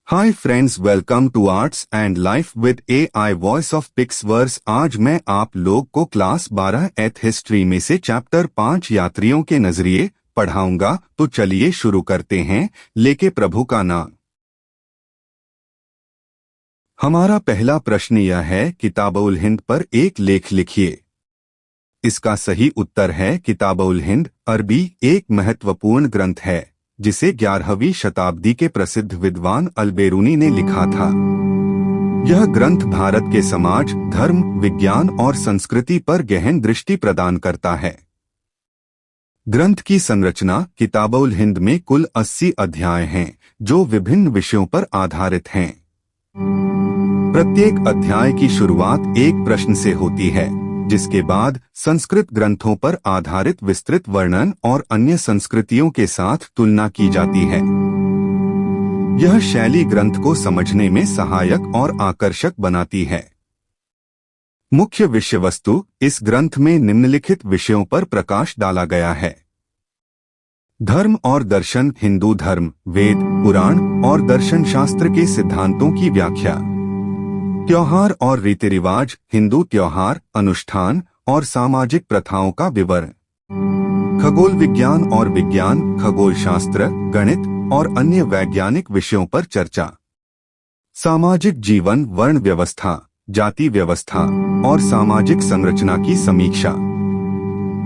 Hi friends, welcome to arts and life with AI voice of Pixverse. आज मैं आप लोग को क्लास 12 एथ हिस्ट्री में से चैप्टर 5 यात्रियों के नजरिए पढ़ाऊंगा। तो चलिए शुरू करते हैं। लेके प्रभु का नाम। हमारा पहला प्रश्न यह है, किताब-उल हिंद पर एक लेख लिखिए। इसका सही उत्तर है किताब-उल हिंद अरबी एक महत्वपूर्ण ग्रंथ है जिसे 11वीं शताब्दी के प्रसिद्ध विद्वान अल-बेरूनी ने लिखा था। यह ग्रंथ भारत के समाज, धर्म, विज्ञान और संस्कृति पर गहन दृष्टि प्रदान करता है। ग्रंथ की संरचना। किताब-उल हिंद में कुल 80 अध्याय हैं जो विभिन्न विषयों पर आधारित हैं। प्रत्येक अध्याय की शुरुआत एक प्रश्न से होती है, जिसके बाद संस्कृत ग्रंथों पर आधारित विस्तृत वर्णन और अन्य संस्कृतियों के साथ तुलना की जाती है। यह शैली ग्रंथ को समझने में सहायक और आकर्षक बनाती है। मुख्य विषय वस्तु। इस ग्रंथ में निम्नलिखित विषयों पर प्रकाश डाला गया है। धर्म और दर्शन। हिंदू धर्म, वेद, पुराण और दर्शन शास्त्र के सिद्धांतों की व्याख्या। त्योहार और रीति रिवाज। हिंदू त्योहार, अनुष्ठान और सामाजिक प्रथाओं का विवरण। खगोल विज्ञान और विज्ञान, खगोल शास्त्र, गणित और अन्य वैज्ञानिक विषयों पर चर्चा। सामाजिक जीवन, वर्ण व्यवस्था, जाति व्यवस्था और सामाजिक संरचना की समीक्षा।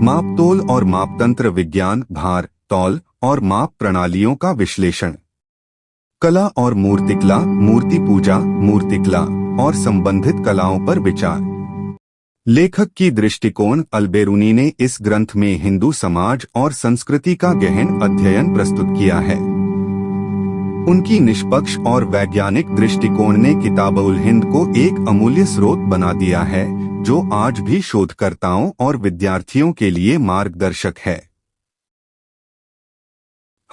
मापतोल और मापतंत्र विज्ञान, भार, तौल और माप प्रणालियों का विश्लेषण। कला और मूर्तिकला, मूर्ति पूजा, मूर्तिकला और संबंधित कलाओं पर विचार। लेखक की दृष्टिकोण। अल-बेरूनी ने इस ग्रंथ में हिंदू समाज और संस्कृति का गहन अध्ययन प्रस्तुत किया है। उनकी निष्पक्ष और वैज्ञानिक दृष्टिकोण ने किताब-उल हिंद को एक अमूल्य स्रोत बना दिया है जो आज भी शोधकर्ताओं और विद्यार्थियों के लिए मार्गदर्शक है।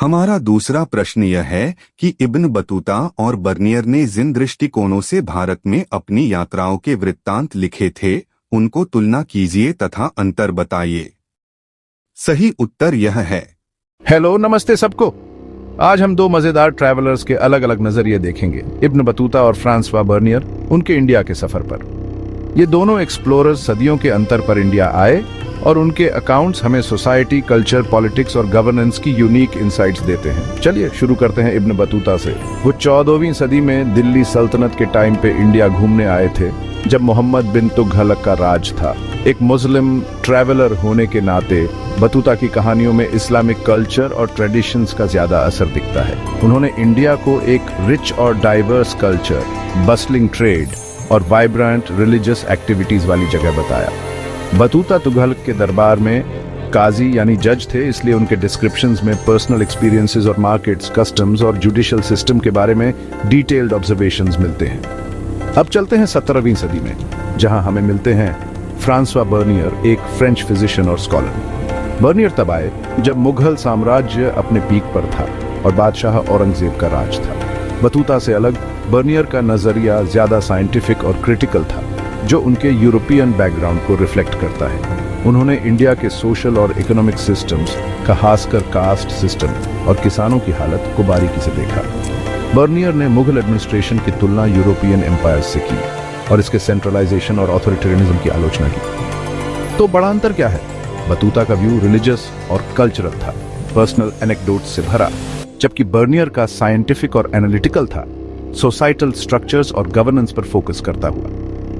हमारा दूसरा प्रश्न यह है कि इब्न बतूता और बर्नियर ने जिन दृष्टिकोणों से भारत में अपनी यात्राओं के वृत्तांत लिखे थे, उनको तुलना कीजिए तथा अंतर बताइए। सही उत्तर यह है। हेलो, नमस्ते सबको। आज हम दो मजेदार ट्रैवलर्स के अलग अलग नजरिए देखेंगे, इब्न बतूता और फ्रांसवा बर्नियर, उनके इंडिया के सफर पर। ये दोनों एक्सप्लोरर्स सदियों के अंतर पर इंडिया आए और उनके अकाउंट्स हमें सोसाइटी, कल्चर, पॉलिटिक्स और गवर्नेंस की यूनिक इंसाइट्स देते हैं। चलिए शुरू करते हैं इब्न बतूता से। वो 14वीं सदी में दिल्ली सल्तनत के टाइम पे इंडिया घूमने आए थे, जब मोहम्मद बिन तुगलक का राज था। एक मुस्लिम ट्रैवलर होने के नाते बतूता की कहानियों में इस्लामिक कल्चर और ट्रेडिशंस का ज्यादा असर दिखता है। उन्होंने इंडिया को एक रिच और डाइवर्स कल्चर, बस्लिंग ट्रेड और वाइब्रेंट रिलीजियस एक्टिविटीज वाली जगह बताया। बतूता तुगलक के दरबार में काजी यानी जज थे, इसलिए उनके डिस्क्रिप्शंस में पर्सनल एक्सपीरियंसेस और मार्केट्स, कस्टम्स और जुडिशियल सिस्टम के बारे में डिटेल्ड ऑब्जर्वेशंस मिलते हैं। अब चलते हैं 17वीं सदी में, जहां हमें मिलते हैं फ्रांसवा बर्नियर, एक फ्रेंच फिजिशियन और स्कॉलर। बर्नियर तब आए जब मुगल साम्राज्य अपने पीक पर था और बादशाह औरंगजेब का राज था। बतूता से अलग बर्नियर का नजरिया ज्यादा साइंटिफिक और क्रिटिकल था, जो उनके यूरोपियन बैकग्राउंड को रिफ्लेक्ट करता है। उन्होंने इंडिया के सोशल और इकोनॉमिक सिस्टम्स, खासकर कास्ट सिस्टम और किसानों की हालत को बारीकी से देखा। बर्नियर ने मुगल एडमिनिस्ट्रेशन की तुलना यूरोपियन एम्पायर्स से की और इसके सेंट्रलाइजेशन और ऑथोरिटेरियनिज्म की आलोचना की। तो बड़ा अंतर क्या है? बतूता का व्यू रिलीजियस और कल्चरल था, पर्सनल एनेक्डोट्स से भरा, जबकि बर्नियर का साइंटिफिक और एनालिटिकल था, सोसाइटल स्ट्रक्चर्स और गवर्नेंस पर फोकस करता हुआ।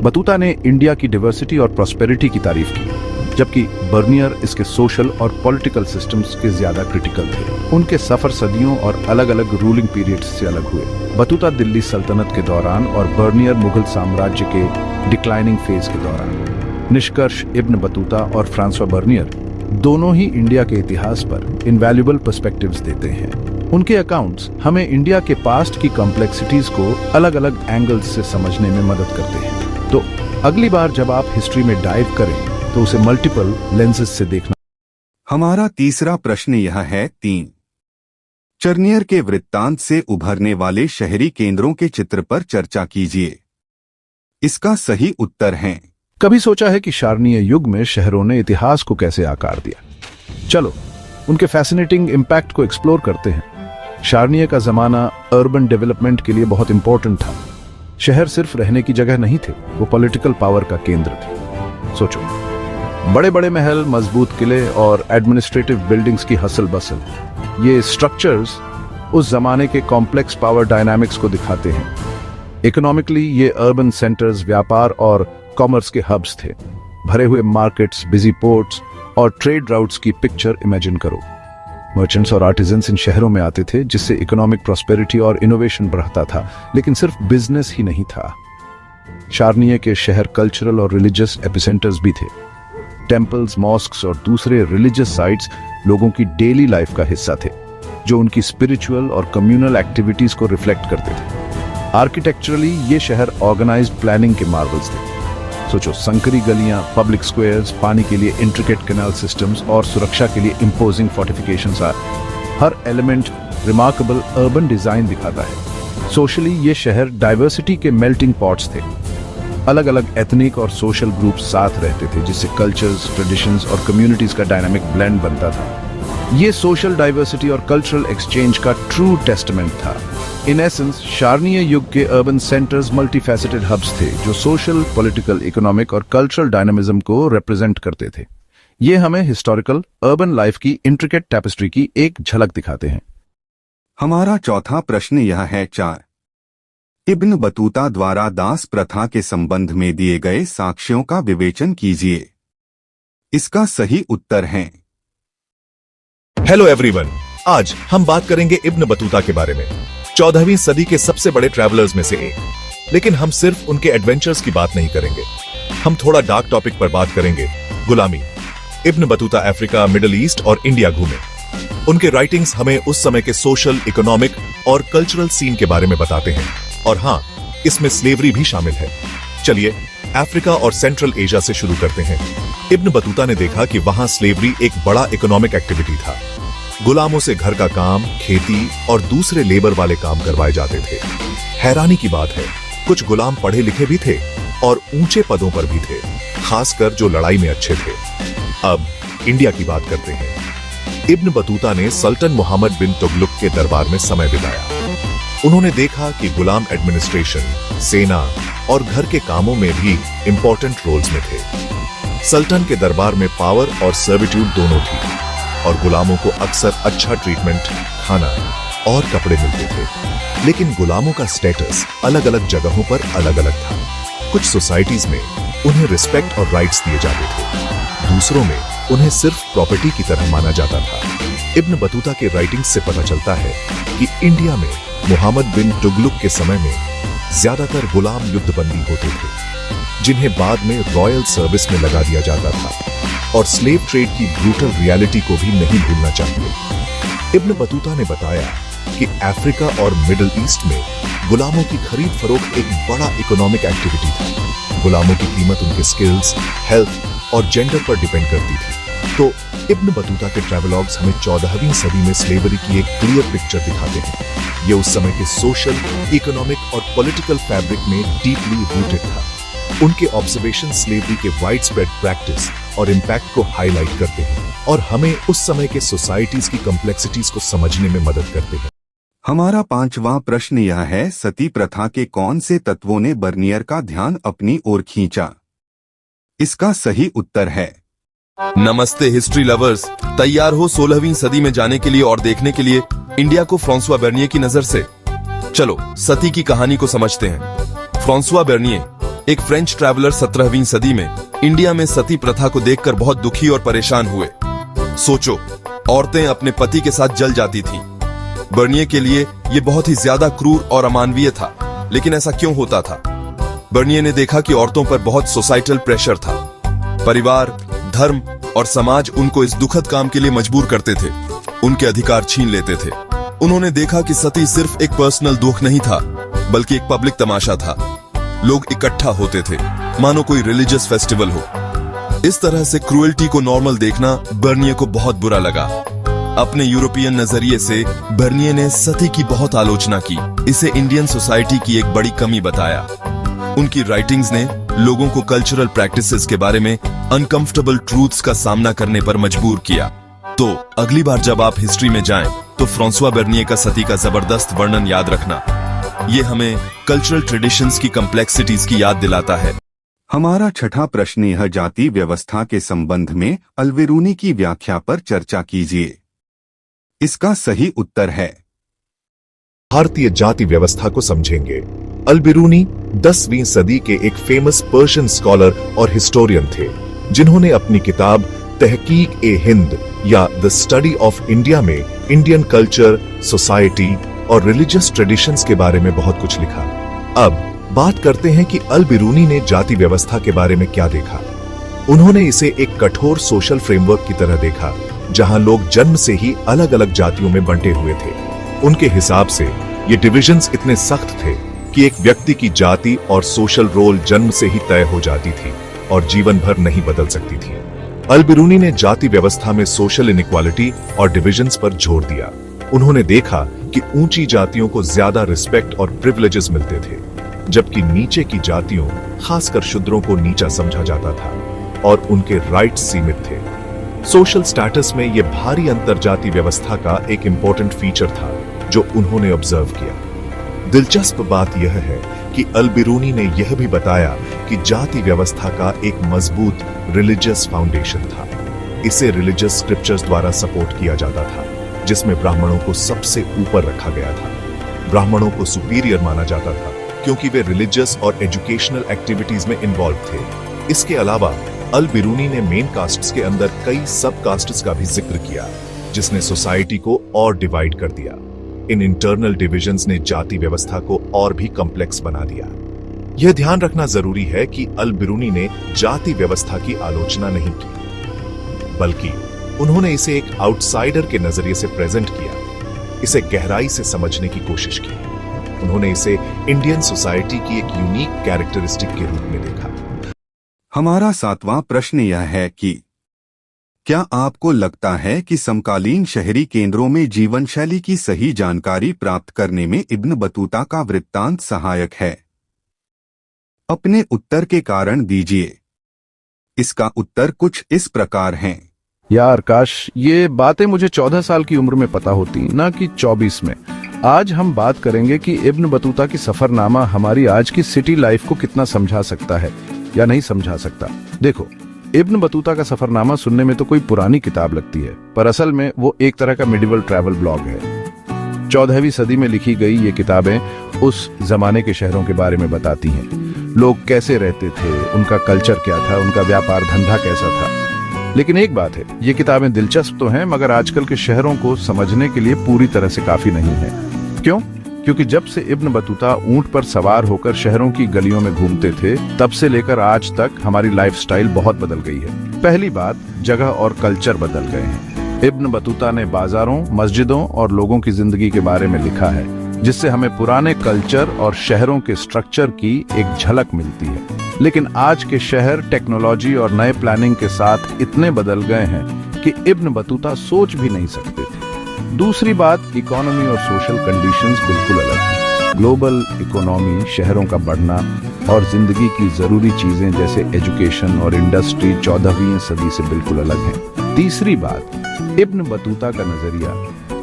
बतूता ने इंडिया की डाइवर्सिटी और प्रॉस्पेरिटी की तारीफ की, जबकि बर्नियर इसके सोशल और पॉलिटिकल सिस्टम्स के ज्यादा क्रिटिकल थे। उनके सफर सदियों और अलग अलग रूलिंग पीरियड्स से अलग हुए। बतूता दिल्ली सल्तनत के दौरान और बर्नियर मुगल साम्राज्य के डिक्लाइनिंग फेज के दौरान। निष्कर्ष, इब्न बतूता और फ्रांसवा बर्नियर दोनों ही इंडिया के इतिहास पर इनवैल्यूएबल पर्सपेक्टिव्स देते हैं। उनके अकाउंट्स हमें इंडिया के पास्ट की कॉम्प्लेक्सिटीज को अलग अलग एंगल्स से समझने में मदद करते हैं। तो अगली बार जब आप हिस्ट्री में डाइव करें तो उसे मल्टीपल लेंसेज से देखना। हमारा तीसरा प्रश्न यह है। 3 चर्नियर के वृत्तांत से उभरने वाले शहरी केंद्रों के चित्र पर चर्चा कीजिए। इसका सही उत्तर है। कभी सोचा है कि शारनीय युग में शहरों ने इतिहास को कैसे आकार दिया? चलो उनके फैसिनेटिंग इम्पैक्ट को एक्सप्लोर करते हैं। शार्निये का जमाना अर्बन डेवलपमेंट के लिए बहुत इंपॉर्टेंट था। शहर सिर्फ रहने की जगह नहीं थे, वो पॉलिटिकल पावर का केंद्र थे। सोचो, बड़े बड़े महल, मजबूत किले और एडमिनिस्ट्रेटिव बिल्डिंग्स की हसल बसल, ये स्ट्रक्चर्स उस जमाने के कॉम्प्लेक्स पावर डायनामिक्स को दिखाते हैं। इकोनॉमिकली ये अर्बन सेंटर्स व्यापार और कॉमर्स के हब्स थे। भरे हुए मार्केट्स, बिजी पोर्ट्स और ट्रेड राउट्स की पिक्चर इमेजिन करो। मर्चेंट्स और आर्टिजन्स इन शहरों में आते थे, जिससे इकोनॉमिक प्रॉस्पेरिटी और इनोवेशन बढ़ता था। लेकिन सिर्फ बिजनेस ही नहीं था। शार्निये के शहर कल्चरल और रिलीजियस एपिसेंटर्स भी थे। टेम्पल्स, मॉस्क्स और दूसरे रिलीजियस साइट्स लोगों की डेली लाइफ का हिस्सा थे, जो उनकी स्पिरिचुअल और कम्युनल एक्टिविटीज को रिफ्लेक्ट करते थे। आर्किटेक्चरली ये शहर ऑर्गेनाइज्ड प्लानिंग के मार्वल्स थे। सोचो, संकरी गलियां, पब्लिक स्क्वायर्स, पानी के लिए इंट्रिकेट कैनाल सिस्टम्स और सुरक्षा के लिए इम्पोजिंग फोर्टिफिकेशंस। हर एलिमेंट रिमार्केबल अर्बन डिजाइन दिखाता है। सोशली ये शहर डाइवर्सिटी के मेल्टिंग पॉट्स थे। अलग अलग एथनिक और सोशल ग्रुप्स साथ रहते थे, जिससे कल्चर्स, ट्रेडिशंस और कम्युनिटीज का डायनामिक ब्लेंड बनता था। ये सोशल डाइवर्सिटी और कल्चरल एक्सचेंज का ट्रू टेस्टमेंट था। इन एसेंस, शार्निये युग के अर्बन सेंटर्स मल्टीफैसेटेड हब्स थे, जो सोशल, पॉलिटिकल, इकोनॉमिक और कल्चरल डायनामिज्म को रिप्रेजेंट करते थे। ये हमें हिस्टोरिकल अर्बन लाइफ की इंट्रिकेट टैपेस्ट्री की एक झलक दिखाते हैं। हमारा चौथा प्रश्न यह है 4। इब्न बतूता द्वारा दास प्रथा के संबंध में दिए गए साक्ष्यों का विवेचन कीजिए। इसका सही उत्तर है। हेलो एवरीवन, आज हम बात करेंगे इब्न बतूता के बारे में, 14वीं सदी के सबसे बड़े ट्रैवलर्स में से एक। लेकिन हम सिर्फ उनके एडवेंचर्स की बात नहीं करेंगे, हम थोड़ा डार्क टॉपिक पर बात करेंगे, गुलामी। Ibn Battuta Africa, middle east और इंडिया घूमे। उनके राइटिंग्स हमें उस समय के सोशल, इकोनॉमिक और कल्चरल सीन के बारे में बताते हैं। और हाँ, इसमें स्लेवरी भी शामिल है। चलिए अफ्रीका और सेंट्रल एशिया से शुरू करते हैं। इब्न बतूता ने देखा कि वहां स्लेवरी एक बड़ा इकोनॉमिक एक्टिविटी था। गुलामों से घर का काम, खेती और दूसरे लेबर वाले काम करवाए जाते थे। हैरानी की बात है, कुछ गुलाम पढ़े लिखे भी थे और ऊंचे पदों पर भी थे, खासकर जो लड़ाई में अच्छे थे। अब इंडिया की बात करते हैं। इब्न बतूता ने सुल्तान मोहम्मद बिन तुगलक के दरबार में समय बिताया। उन्होंने देखा कि गुलाम एडमिनिस्ट्रेशन, सेना और घर के कामों में भी इंपॉर्टेंट रोल्स में थे। सुल्तान के दरबार में पावर और सर्विट्यूड दोनों थी और गुलामों को अक्सर अच्छा ट्रीटमेंट, खाना और कपड़े मिलते थे। लेकिन गुलामों का स्टेटस अलग अलग जगहों पर अलग अलग था। कुछ सोसाइटीज में उन्हें रिस्पेक्ट और राइट्स दिए जाते थे, दूसरों में उन्हें सिर्फ प्रॉपर्टी की तरह माना जाता था। इब्न बतूता के राइटिंग्स से पता चलता है कि इंडिया में मोहम्मद बिन तुगलक के समय में ज्यादातर गुलाम युद्धबंदी होते थे, जिन्हें बाद में रॉयल सर्विस में लगा दिया जाता था। और स्लेव ट्रेड की ब्रूटल रियलिटी को भी नहीं भूलना चाहिए। इब्न बतूता ने बताया कि अफ्रीका और मिडिल ईस्ट में गुलामों की खरीद फरोख्त एक बड़ा इकोनॉमिक एक्टिविटी था। गुलामों की कीमत उनके स्किल्स, हेल्थ और जेंडर पर डिपेंड करती थी। तो इब्न बतूता के ट्रैवलॉग्स हमें 14वीं सदी में स्लेवरी की एक क्लियर पिक्चर दिखाते हैं। ये उस समय के सोशल, इकोनॉमिक और पॉलिटिकल फैब्रिक में डीपली रूटेड था। उनके ऑब्जर्वेशन स्लेवरी के वाइड स्प्रेड प्रैक्टिस और इम्पैक्ट को हाईलाइट करते हैं और हमें उस समय के सोसाइटीज की कॉम्प्लेक्सिटीज को समझने में मदद करते हैं। हमारा 5वां प्रश्न यह है, सती प्रथा के कौन से तत्वों ने बर्नियर का ध्यान अपनी ओर खींचा? इसका सही उत्तर है। नमस्ते हिस्ट्री लवर्स, तैयार हो 16वीं सदी में जाने के लिए और देखने के लिए इंडिया को फ्रांसवा बर्नियर की नजर से? चलो सती की कहानी को समझते हैं। फ्रांसवा बर्नियर एक फ्रेंच ट्रैवलर 17वीं सदी में इंडिया में सती प्रथा को देखकर बहुत दुखी और परेशान हुए। सोचो, औरतें अपने पति के साथ जल जाती थीं। बर्नियर के लिए यह बहुत ही ज्यादा क्रूर और अमानवीय था। लेकिन ऐसा क्यों होता था? बर्नियर ने देखा कि औरतों पर बहुत सोसाइटल प्रेशर था। परिवार, धर्म और समाज उनको इस दुखद काम के लिए मजबूर करते थे, उनके अधिकार छीन लेते थे। उन्होंने देखा कि सती सिर्फ एक पर्सनल दुख नहीं था, बल्कि एक पब्लिक तमाशा था। लोग इकट्ठा होते थे, मानो कोई रिलीजियस फेस्टिवल हो। इस तरह से क्रूएल्टी को नॉर्मल देखना बर्नियर को बहुत बुरा लगा। अपने यूरोपियन नजरिए से बर्नियर ने सती की बहुत आलोचना की, इसे इंडियन सोसाइटी की एक बड़ी कमी बताया। उनकी राइटिंग्स ने लोगों को कल्चरल प्रैक्टिसेस के बारे में अनकंफर्टेबल ट्रूथ्स का सामना करने पर मजबूर किया। तो अगली बार जब आप हिस्ट्री में जाएं, तो फ्रांसवा बेर्निये का सती का जबरदस्त वर्णन याद रखना। ये हमें कल्चरल ट्रेडिशंस की कॉम्प्लेक्सिटीज की याद दिलाता है। हमारा छठा प्रश्न यह जाति व्यवस्था के संबंध में अल्बेरूनी की व्याख्या पर चर्चा कीजिए। इसका सही उत्तर है भारतीय जाति व्यवस्था को समझेंगे। अल्बेरूनी 10वीं सदी के एक फेमस पर्शियन स्कॉलर और हिस्टोरियन थे, जिन्होंने अपनी किताब तहकीक ए हिंद या द स्टडी ऑफ इंडिया में इंडियन कल्चर, सोसाइटी और रिलीजियस ट्रेडिशंस के बारे में बहुत कुछ लिखा। अब बात करते हैं कि अल्बेरूनी ने जाति व्यवस्था के बारे में क्या देखा। उन्होंने इसे एक कठोर सोशल फ्रेमवर्क की तरह देखा, जहां लोग जन्म से ही अलग अलग जातियों में बंटे हुए थे। उनके हिसाब से ये डिविजन्स इतने सख्त थे कि एक व्यक्ति की जाति और सोशल रोल जन्म से ही तय हो जाती थी और जीवन भर नहीं बदल सकती थी। अल्बेरूनी ने जाति व्यवस्था में सोशल इनइक्वालिटी और डिविजन्स पर जोर दिया। उन्होंने देखा कि ऊंची जातियों को ज्यादा रिस्पेक्ट और प्रिविलेजेस मिलते थे, जबकि नीचे की जातियों, खासकर शूद्रों को नीचा समझा जाता था और उनके राइट्स सीमित थे। सोशल स्टेटस में यह भारी अंतरजाति व्यवस्था का एक इंपॉर्टेंट फीचर था जो उन्होंने ऑब्जर्व किया। दिलचस्प बात यह है कि अल्बेरूनी ने यह भी बताया कि जाति व्यवस्था का एक मजबूत रिलीजियस फाउंडेशन था। इसे रिलीजियस स्क्रिप्चर्स द्वारा सपोर्ट किया जाता था, जिसमें ब्राह्मणों को सबसे ऊपर रखा गया था। ब्राह्मणों को सुपीरियर माना जाता था क्योंकि वे रिलीजियस और एजुकेशनल एक्टिविटीज में इन्वॉल्व थे। इसके अलावा अल्बेरूनी ने मेन कास्ट्स के अंदर कई सब कास्ट्स का भी जिक्र किया, जिसने सोसाइटी को और डिवाइड कर दिया। इन इंटरनल डिविजन्स ने जाति व्यवस्था को और भी कॉम्प्लेक्स बना दिया। यह ध्यान रखना जरूरी है कि अल्बेरूनी ने जाति व्यवस्था की आलोचना नहीं की, बल्कि उन्होंने इसे एक आउटसाइडर के नजरिए से प्रेजेंट किया, इसे गहराई से समझने की कोशिश की। उन्होंने इसे इंडियन सोसाइटी की एक यूनिक कैरेक्टरिस्टिक के रूप में देखा। हमारा सातवां प्रश्न यह है कि क्या आपको लगता है कि समकालीन शहरी केंद्रों में जीवन शैली की सही जानकारी प्राप्त करने में इब्न बतूता का वृत्तांत सहायक है? अपने उत्तर के कारण दीजिए। इसका उत्तर कुछ इस प्रकार है। यार काश ये बातें मुझे 14 साल की उम्र में पता होती, ना कि 24 में। आज हम बात करेंगे कि इब्न बतूता की सफरनामा हमारी आज की सिटी लाइफ को कितना समझा सकता है या नहीं समझा सकता। देखो, इब्न बतूता का सफरनामा सुनने में तो कोई पुरानी किताब लगती है, पर असल में वो एक तरह का मिडिवल ट्रैवल ब्लॉग है। 14वीं सदी में लिखी गई ये किताबें उस जमाने के शहरों के बारे में बताती हैं। लोग कैसे रहते थे, उनका कल्चर क्या था, उनका व्यापार धंधा कैसा था। लेकिन एक बात है, ये किताबें दिलचस्प तो हैं, मगर आजकल के शहरों को समझने के लिए पूरी तरह से काफी नहीं है। क्यों? क्योंकि जब से इब्न बतूता ऊंट पर सवार होकर शहरों की गलियों में घूमते थे, तब से लेकर आज तक हमारी लाइफस्टाइल बहुत बदल गई है। पहली बात, जगह और कल्चर बदल गए हैं। इब्न बतूता ने बाजारों, मस्जिदों और लोगों की जिंदगी के बारे में लिखा है, जिससे हमें पुराने कल्चर और शहरों के स्ट्रक्चर की एक झलक मिलती है। लेकिन आज के शहर टेक्नोलॉजी और नए प्लानिंग के साथ इतने बदल गए हैं कि इब्न बतूता सोच भी नहीं सकते थे। दूसरी बात, इकोनॉमी और सोशल कंडीशंस बिल्कुल अलग हैं। ग्लोबल इकोनॉमी, शहरों का बढ़ना और जिंदगी की जरूरी चीजें जैसे एजुकेशन और इंडस्ट्री 14वीं सदी से बिल्कुल अलग हैं। तीसरी बात, इब्न बतूता का नजरिया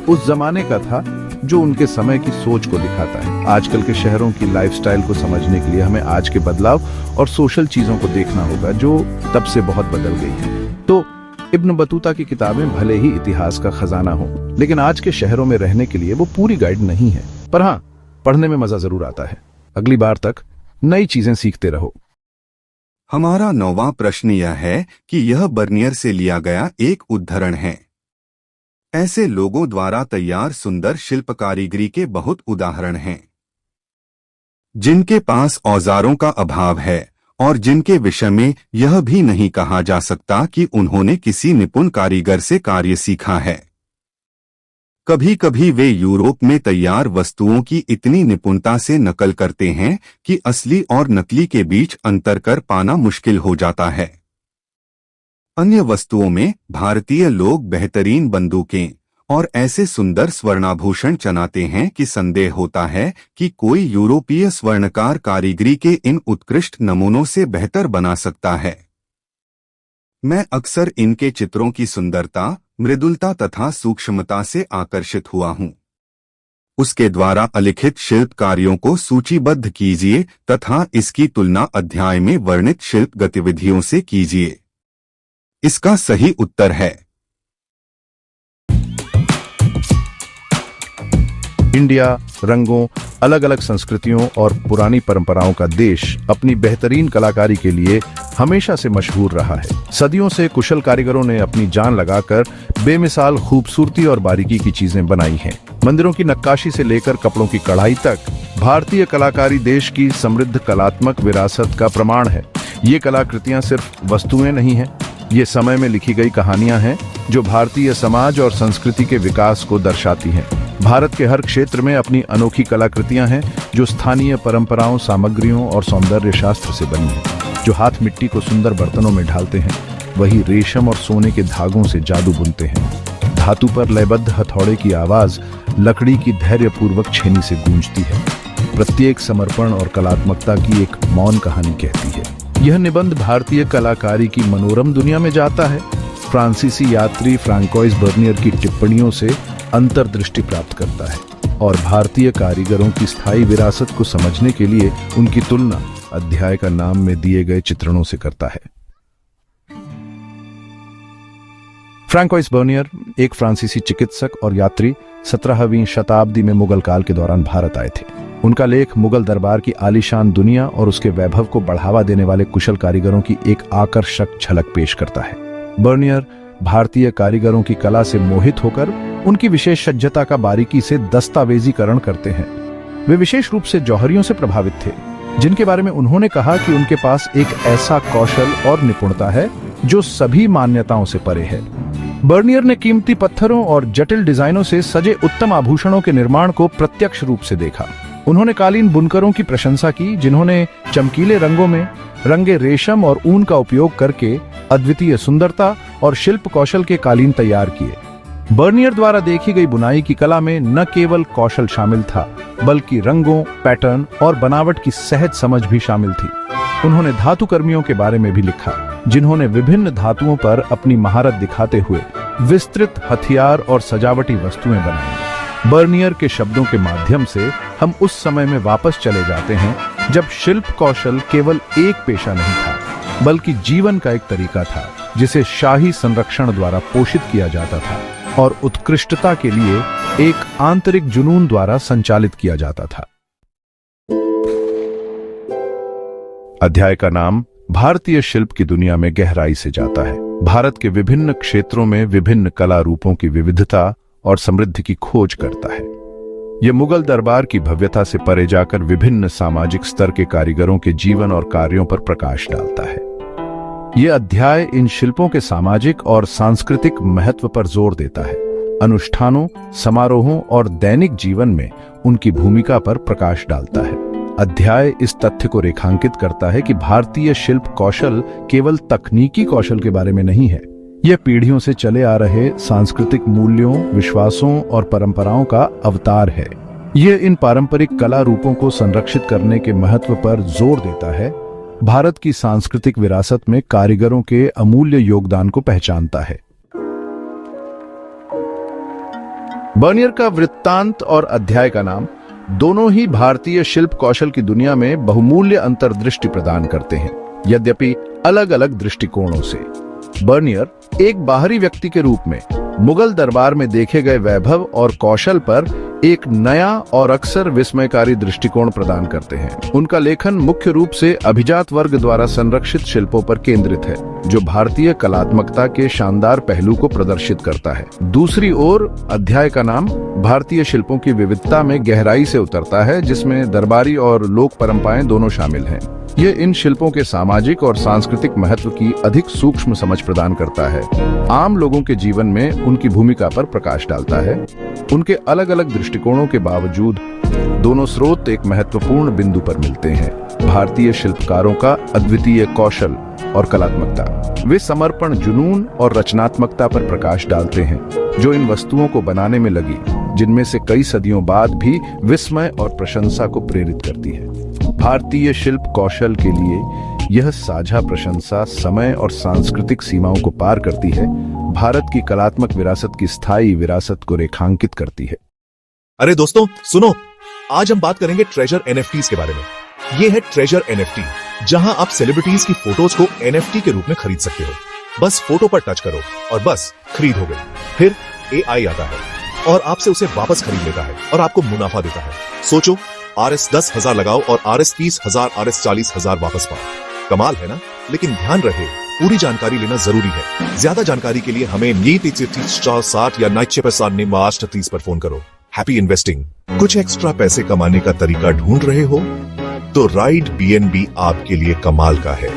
उस जमाने का था जो उनके समय की सोच को दिखाता है। आजकल के शहरों की लाइफस्टाइल को समझने के लिए हमें आज के बदलाव और सोशल चीजों को देखना होगा, जो तब से बहुत बदल गई है। तो इब्न बतूता की किताबें भले ही इतिहास का खजाना हो, लेकिन आज के शहरों में रहने के लिए वो पूरी गाइड नहीं है। पर हाँ, पढ़ने में मजा जरूर आता है। अगली बार तक नई चीजें सीखते रहो। हमारा 9वां प्रश्न यह है कि यह बर्नियर से लिया गया एक उद्धरण है। ऐसे लोगों द्वारा तैयार सुंदर शिल्प कारीगरी के बहुत उदाहरण हैं, जिनके पास औजारों का अभाव है और जिनके विषय में यह भी नहीं कहा जा सकता कि उन्होंने किसी निपुण कारीगर से कार्य सीखा है। कभी कभी वे यूरोप में तैयार वस्तुओं की इतनी निपुणता से नकल करते हैं कि असली और नकली के बीच अंतर कर पाना मुश्किल हो जाता है। अन्य वस्तुओं में भारतीय लोग बेहतरीन बंदूकें और ऐसे सुंदर स्वर्णाभूषण चनाते हैं कि संदेह होता है कि कोई यूरोपीय स्वर्णकार कारीगरी के इन उत्कृष्ट नमूनों से बेहतर बना सकता है। मैं अक्सर इनके चित्रों की सुंदरता, मृदुलता तथा सूक्ष्मता से आकर्षित हुआ हूँ। उसके द्वारा अलिखित शिल्प कार्यों को सूचीबद्ध कीजिए तथा इसकी तुलना अध्याय में वर्णित शिल्प गतिविधियों से कीजिए। इसका सही उत्तर है इंडिया रंगों, अलग अलग संस्कृतियों और पुरानी परंपराओं का देश अपनी बेहतरीन कलाकारी के लिए हमेशा से मशहूर रहा है। सदियों से कुशल कारीगरों ने अपनी जान लगाकर बेमिसाल खूबसूरती और बारीकी की चीजें बनाई हैं। मंदिरों की नक्काशी से लेकर कपड़ों की कढ़ाई तक, भारतीय कलाकारी देश की समृद्ध कलात्मक विरासत का प्रमाण है। ये कलाकृतियां सिर्फ वस्तुएं नहीं हैं, ये समय में लिखी गई कहानियां हैं जो भारतीय समाज और संस्कृति के विकास को दर्शाती हैं। भारत के हर क्षेत्र में अपनी अनोखी कलाकृतियां हैं जो स्थानीय परंपराओं, सामग्रियों और सौंदर्य शास्त्र से बनी हैं। जो हाथ मिट्टी को सुंदर बर्तनों में ढालते हैं, वही रेशम और सोने के धागों से जादू बुनते हैं। धातु पर लयबद्ध हथौड़े की आवाज लकड़ी की धैर्यपूर्वक छेनी से गूंजती है। प्रत्येक समर्पण और कलात्मकता की एक मौन कहानी कहती है। यह निबंध भारतीय कलाकारी की मनोरम दुनिया में जाता है। फ्रांसीसी यात्री फ्रांकोइस बर्नियर की टिप्पणियों से अंतर्दृष्टि प्राप्त करता है और भारतीय कारीगरों की स्थायी विरासत को समझने के लिए उनकी तुलना अध्याय का नाम में दिए गए चित्रणों से करता है। फ्रांकोइस बर्नियर एक फ्रांसीसी चिकित्सक और यात्री 17वीं शताब्दी में मुगल काल के दौरान भारत आए थे। उनका लेख मुगल दरबार की आलीशान दुनिया और उसके वैभव को बढ़ावा देने वाले कुशल कारीगरों की एक आकर्षक झलक पेश करता है। बर्नियर भारतीय कारीगरों की कला से मोहित होकर उनकी विशेष सज्जता का बारीकी से दस्तावेजीकरण करते हैं। वे विशेष रूप से जौहरियों से प्रभावित थे, जिनके बारे में उन्होंने कहा कि उनके पास एक ऐसा कौशल और निपुणता है जो सभी मान्यताओं से परे है। बर्नियर ने कीमती पत्थरों और जटिल डिजाइनों से सजे उत्तम आभूषणों के निर्माण को प्रत्यक्ष रूप से देखा। उन्होंने कालीन बुनकरों की प्रशंसा की, जिन्होंने चमकीले रंगों में रंगे रेशम और ऊन का उपयोग करके अद्वितीय सुंदरता और शिल्प कौशल के कालीन तैयार किए। बर्नियर द्वारा देखी गई बुनाई की कला में न केवल कौशल शामिल था, बल्कि रंगों, पैटर्न और बनावट की सहज समझ भी शामिल थी। उन्होंने धातु कर्मियों के बारे में भी लिखा, जिन्होंने विभिन्न धातुओं पर अपनी महारत दिखाते हुए विस्तृत हथियार और सजावटी वस्तुएं बनाई। बर्नियर के शब्दों के माध्यम से हम उस समय में वापस चले जाते हैं जब शिल्प कौशल केवल एक पेशा नहीं था, बल्कि जीवन का एक तरीका था जिसे शाही संरक्षण द्वारा पोषित किया जाता था और उत्कृष्टता के लिए एक आंतरिक जुनून द्वारा संचालित किया जाता था। अध्याय का नाम भारतीय शिल्प की दुनिया में गहराई से जाता है। भारत के विभिन्न क्षेत्रों में विभिन्न कला रूपों की विविधता और समृद्धि की खोज करता है। यह मुगल दरबार की भव्यता से परे जाकर विभिन्न सामाजिक स्तर के कारीगरों के जीवन और कार्यों पर प्रकाश डालता है। यह अध्याय इन शिल्पों के सामाजिक और सांस्कृतिक महत्व पर जोर देता है, अनुष्ठानों, समारोहों और दैनिक जीवन में उनकी भूमिका पर प्रकाश डालता है। अध्याय इस तथ्य को रेखांकित करता है कि भारतीय शिल्प कौशल केवल तकनीकी कौशल के बारे में नहीं है, यह पीढ़ियों से चले आ रहे सांस्कृतिक मूल्यों, विश्वासों और परंपराओं का अवतार है। यह इन पारंपरिक कला रूपों को संरक्षित करने के महत्व पर जोर देता है, भारत की सांस्कृतिक विरासत में कारीगरों के अमूल्य योगदान को पहचानता है। बर्नियर का वृत्तांत और अध्याय का नाम दोनों ही भारतीय शिल्प कौशल की दुनिया में बहुमूल्य अंतर्दृष्टि प्रदान करते हैं, यद्यपि अलग अलग दृष्टिकोणों से। बर्नियर एक बाहरी व्यक्ति के रूप में मुगल दरबार में देखे गए वैभव और कौशल पर एक नया और अक्सर विस्मयकारी दृष्टिकोण प्रदान करते हैं। उनका लेखन मुख्य रूप से अभिजात वर्ग द्वारा संरक्षित शिल्पों पर केंद्रित है, जो भारतीय कलात्मकता के शानदार पहलू को प्रदर्शित करता है। दूसरी ओर अध्याय का नाम भारतीय शिल्पों की विविधता में गहराई से उतरता है, जिसमें दरबारी और लोक परंपराएं दोनों शामिल हैं। यह इन शिल्पों के सामाजिक और सांस्कृतिक महत्व की अधिक सूक्ष्म समझ प्रदान करता है, आम लोगों के जीवन में उनकी भूमिका पर प्रकाश डालता है। उनके अलग अलग दृष्टिकोणों के बावजूद दोनों स्रोत एक महत्वपूर्ण बिंदु पर मिलते हैं, भारतीय शिल्पकारों का अद्वितीय कौशल और कलात्मकता। वे समर्पण, जुनून और रचनात्मकता पर प्रकाश डालते हैं, जो इन वस्तुओं को बनाने में लगी, जिनमें से कई सदियों बाद भी विस्मय और प्रशंसा को प्रेरित करती है। भारतीय शिल्प कौशल के लिए यह साझा प्रशंसा समय और सांस्कृतिक सीमाओं को पार करती है। भारत की कलात्मक विरासत की स्थायी विरासत को रेखांकित करती है। अरे दोस्तों सुनो, आज हम बात करेंगे ट्रेजर एनएफटीज के बारे में। ये है ट्रेजर एनएफटी, जहां आप सेलिब्रिटीज की फोटोज को एनएफटी के रूप में खरीद सकते हो। बस फोटो पर टच करो और बस खरीद हो गई। फिर एआई आता है और आपसे उसे वापस खरीद लेता है और आपको मुनाफा देता है। सोचो, RS 10,000 लगाओ और RS 30,000, RS 40,000 वापस पाओ। कमाल है ना? लेकिन ध्यान रहे, पूरी जानकारी लेना जरूरी है। ज्यादा जानकारी के लिए हमें 9060 या 960 पर फोन करो। Happy investing. कुछ एक्स्ट्रा पैसे कमाने का तरीका ढूंढ रहे हो तो राइड BNB आपके लिए कमाल का है।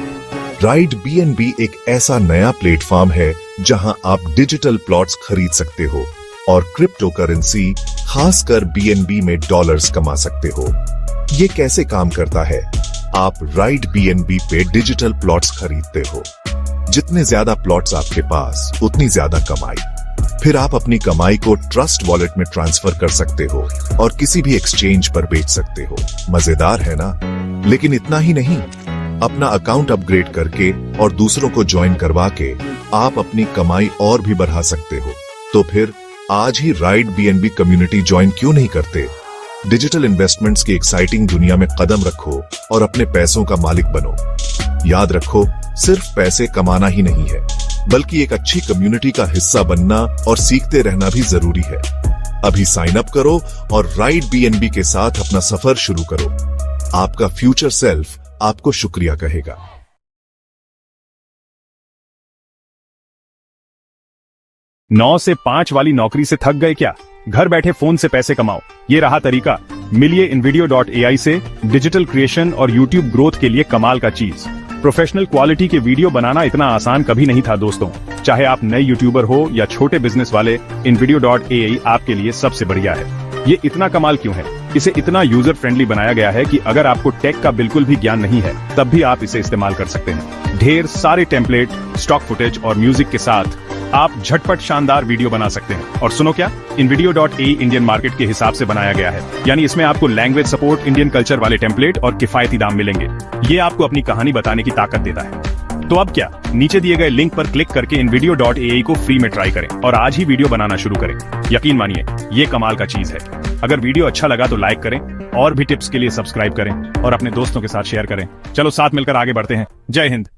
राइड BNB एक ऐसा नया प्लेटफॉर्म है जहां आप डिजिटल प्लॉट्स खरीद सकते हो और क्रिप्टो करेंसी, खासकर BNB में डॉलर्स कमा सकते हो। ये कैसे काम करता है? आप राइड BNB पे डिजिटल प्लॉट्स खरीदते हो। जितने ज्यादा प्लॉट्स आपके पास, उतनी ज्यादा कमाई। फिर आप अपनी कमाई को ट्रस्ट वॉलेट में ट्रांसफर कर सकते हो और किसी भी एक्सचेंज पर बेच सकते हो। मजेदार है ना? लेकिन इतना ही नहीं, अपना अकाउंट अपग्रेड करके और दूसरों को ज्वाइन करवा के आप अपनी कमाई और भी बढ़ा सकते हो। तो फिर आज ही राइड BNB कम्युनिटी ज्वाइन क्यों नहीं करते? डिजिटल इन्वेस्टमेंट्स की एक्साइटिंग दुनिया में कदम रखो और अपने पैसों का मालिक बनो। याद रखो, सिर्फ पैसे कमाना ही नहीं है, बल्कि एक अच्छी कम्युनिटी का हिस्सा बनना और सीखते रहना भी जरूरी है। अभी साइन अप करो और राइड BNB के साथ अपना सफर शुरू करो। आपका फ्यूचर सेल्फ आपको शुक्रिया कहेगा। 9 से 5 वाली नौकरी से थक गए क्या? घर बैठे फोन से पैसे कमाओ। ये रहा तरीका। मिलिए InVideo.ai से डिजिटल क्रिएशन और YouTube ग्रोथ के लिए कमाल का चीज। प्रोफेशनल क्वालिटी के वीडियो बनाना इतना आसान कभी नहीं था दोस्तों। चाहे आप नए यूट्यूबर हो या छोटे बिजनेस वाले, InVideo.ai आपके लिए सबसे बढ़िया है। ये इतना कमाल क्यों है? इसे इतना यूजर फ्रेंडली बनाया गया है कि अगर आपको टेक का बिल्कुल भी ज्ञान नहीं है, तब भी आप इसे इस्तेमाल कर सकते हैं। ढेर सारे टेम्पलेट, स्टॉक फुटेज और म्यूजिक के साथ आप झटपट शानदार वीडियो बना सकते हैं। और सुनो क्या, InVideo.ai इंडियन मार्केट के हिसाब से बनाया गया है, यानी इसमें आपको लैंग्वेज सपोर्ट, इंडियन कल्चर वाले टेम्पलेट और किफायती दाम मिलेंगे। ये आपको अपनी कहानी बताने की ताकत देता है। तो अब क्या, नीचे दिए गए लिंक पर क्लिक करके InVideo.ai को फ्री में ट्राई करें और आज ही वीडियो बनाना शुरू करें। यकीन मानिए, ये कमाल का चीज है। अगर वीडियो अच्छा लगा तो लाइक करें और भी टिप्स के लिए सब्सक्राइब करें और अपने दोस्तों के साथ शेयर करें। चलो साथ मिलकर आगे बढ़ते हैं। जय हिंद।